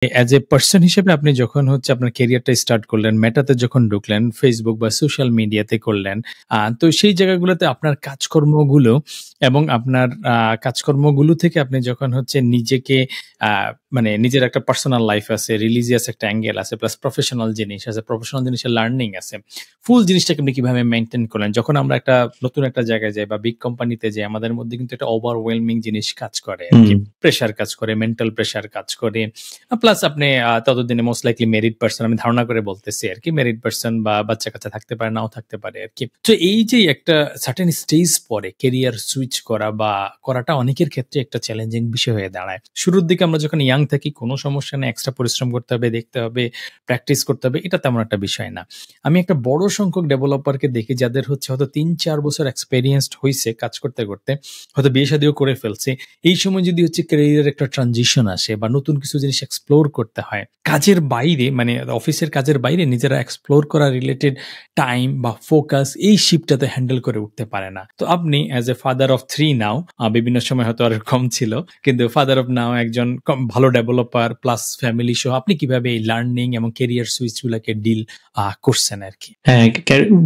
As a person হিসেবে আপনি যখন হচ্ছে আপনার ক্যারিয়ারটা স্টার্ট করলেন, মেটাতে যখন ঢুকলেন, Facebook বা সোশ্যাল মিডিয়াতে করলেন, তো সেই জায়গাগুলোতে আপনার কাজকর্মগুলো এবং আপনার কাজকর্মগুলো থেকে আপনি যখন হচ্ছে নিজেকে আ মানে নিজের একটা পার্সোনাল লাইফ আছে, রিলিজিয়াস একটা অ্যাঙ্গেল আছে, প্লাস প্রফেশনাল জিনিস আছে, প্রফেশনাল জিনিসের লার্নিং আছে। ফুল জিনিসটাকে আপনি কিভাবে মেইনটেইন করলেন? যখন আমরা একটা নতুন একটা জায়গায় যাই বা বিগ কোম্পানিতে যাই, আমাদের মধ্যে কিন্তু একটা ওভারওয়েলমিং জিনিস কাজ করে আরকি। হুম। প্রেশার কাজ করে, মেন্টাল প্রেশার কাজ করে। প্লাস আপনি ততদিনে মোস্ট লাইকলি মেরিড পারসন, আমি ধারণা করে বলতেছি আরকি। মেরিড পারসন বা বাচ্চা-কাচ্চা থাকতে পারে, নাও থাকতে পারে আরকি। তো এই যে একটা সার্টেন স্টেজ পরে ক্যারিয়ার সুইচ করা বা করাটা অনেকের ক্ষেত্রে একটা চ্যালেঞ্জিং বিষয় হয়ে দাঁড়ায়। শুরুর দিকে আমরা যখন ইয়াং থাকি কোনো সমস্যা নেই, এক্সট্রা পরিশ্রম করতে হবে, দেখতে হবে, প্র্যাকটিস করতে হবে। এটা তেমন একটা বিষয় না। আমি একটা বড় সংখ্যক ডেভেলপারকে দেখি যাদের হচ্ছে হয়তো ৩-৪ বছর এক্সপেরিয়েন্সড হইছে কাজ করতে, করতে। হয়তো বিয়ে-শাদিও করে ফেলছে। এই সময় যদি হচ্ছে ক্যারিয়ারের একটা ট্রানজিশন আসে বা নতুন কিছু জিনিস এক্সপ্লোর করতে হয়, কাজের বাইরে মানে অফিসের কাজের বাইরে নিজেরা এক্সপ্লোর করা রিলেটেড টাইম বা ফোকাস এই শিপটাতে হ্যান্ডেল করে উঠতে পারে না। তো আপনি অ্যাজ এ ফাদার অফ 3 নাও, বিভিন্ন সময় হয়তো আরো কম ছিল। কিন্তু ফাদার অফ নাও একজন ভালো ডেভেলপার প্লাস ফ্যামিলি সহ আপনি কিভাবে এই লার্নিং এবং ক্যারিয়ার সুইচ গুলাকে ডিল করছেন আরকি? হ্যাঁ,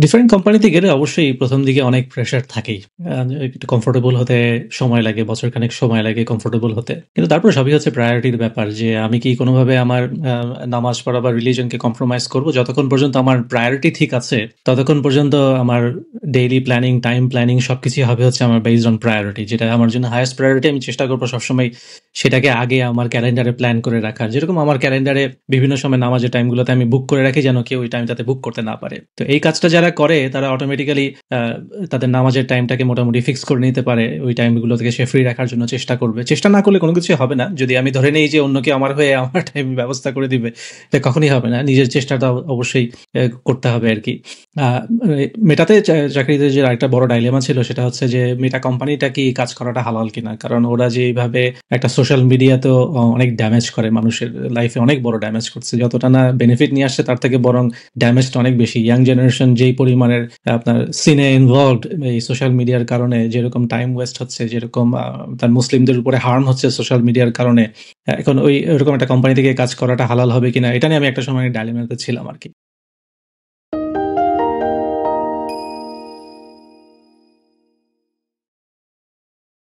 ডিফারেন্ট কোম্পানিতে গেলে অবশ্যই ১ম দিকে অনেক প্রেশার থাকেই। একটু কমফোর্টেবল হতে সময় লাগে, বছরখানেক সময় লাগে কমফোর্টেবল হতে। কিন্তু তারপর সবই হচ্ছে প্রায়োরিটির ব্যাপার যে আমি কি কোনোভাবে আমার নামাজ পড়া বা রিলিজনকে কম্প্রোমাইজ করব? যতক্ষণ পর্যন্ত আমার প্রায়োরিটি ঠিক আছে, ততক্ষণ পর্যন্ত আমার ডেইলি প্ল্যানিং, টাইম প্ল্যানিং সবকিছুই হবে হচ্ছে আমার বেসড অন প্রায়োরিটি। যেটা আমার জন্য হাইয়েস্ট প্রায়োরিটি, আমি চেষ্টা করব সবসময় সেটাকে আগে আমার ক্যালেন্ডারে প্ল্যান করে রাখার। যেরকম আমার ক্যালেন্ডারে বিভিন্ন সময় নামাজের টাইমগুলোতে আমি বুক করে রাখি যেন কেউ ওই টাইমটাতে বুক করতে না পারে। তো এই কাজটা যারা করে তারা অটোমেটিক্যালি তাদের নামাজের টাইমটাকে মোটামুটি ফিক্স করে নিতে পারে। ওই টাইমগুলো থেকে সে ফ্রি রাখার জন্য চেষ্টা করবে। চেষ্টা না করলে কোনো কিছুই হবে না। যদি আমি ধরে নেই যে অন্য কেউ আমার হয়ে আমার টাইম ব্যবস্থা করে দিবে, এটা কখনোই হবে না। নিজের চেষ্টাটা অবশ্যই করতে হবে আরকি। আ মেটাতে চাকরিতে যে আরেকটা বড় ডাইলেমা ছিল সেটা হচ্ছে যে মেটা কোম্পানিটা কি কাজ করাটা হালাল কিনা? কারণ ওরা যে এইভাবে একটা সোশ্যাল মিডিয়াতেও অনেক ড্যামেজ করে, মানুষের লাইফে অনেক বড় ড্যামেজ করছে। যতটা না বেনিফিট নিয়ে আসছে তার থেকে বরং ড্যামেজটা অনেক বেশি। ইয়াং জেনারেশন যেই পরিমাণের আপনার সিনে ইনভলভড এই সোশ্যাল মিডিয়ার কারণে, যেরকম টাইম ওয়েস্ট হচ্ছে, যেরকম তার মুসলিমদের উপরে হার্ম হচ্ছে সোশ্যাল মিডিয়ার কারণে, এখন ওরকম একটা কোম্পানি থেকে কাজ করাটা হালাল হবে কিনা এটা নিয়ে আমি একটা সময় ডাইলেমাতে ছিলাম আরকি।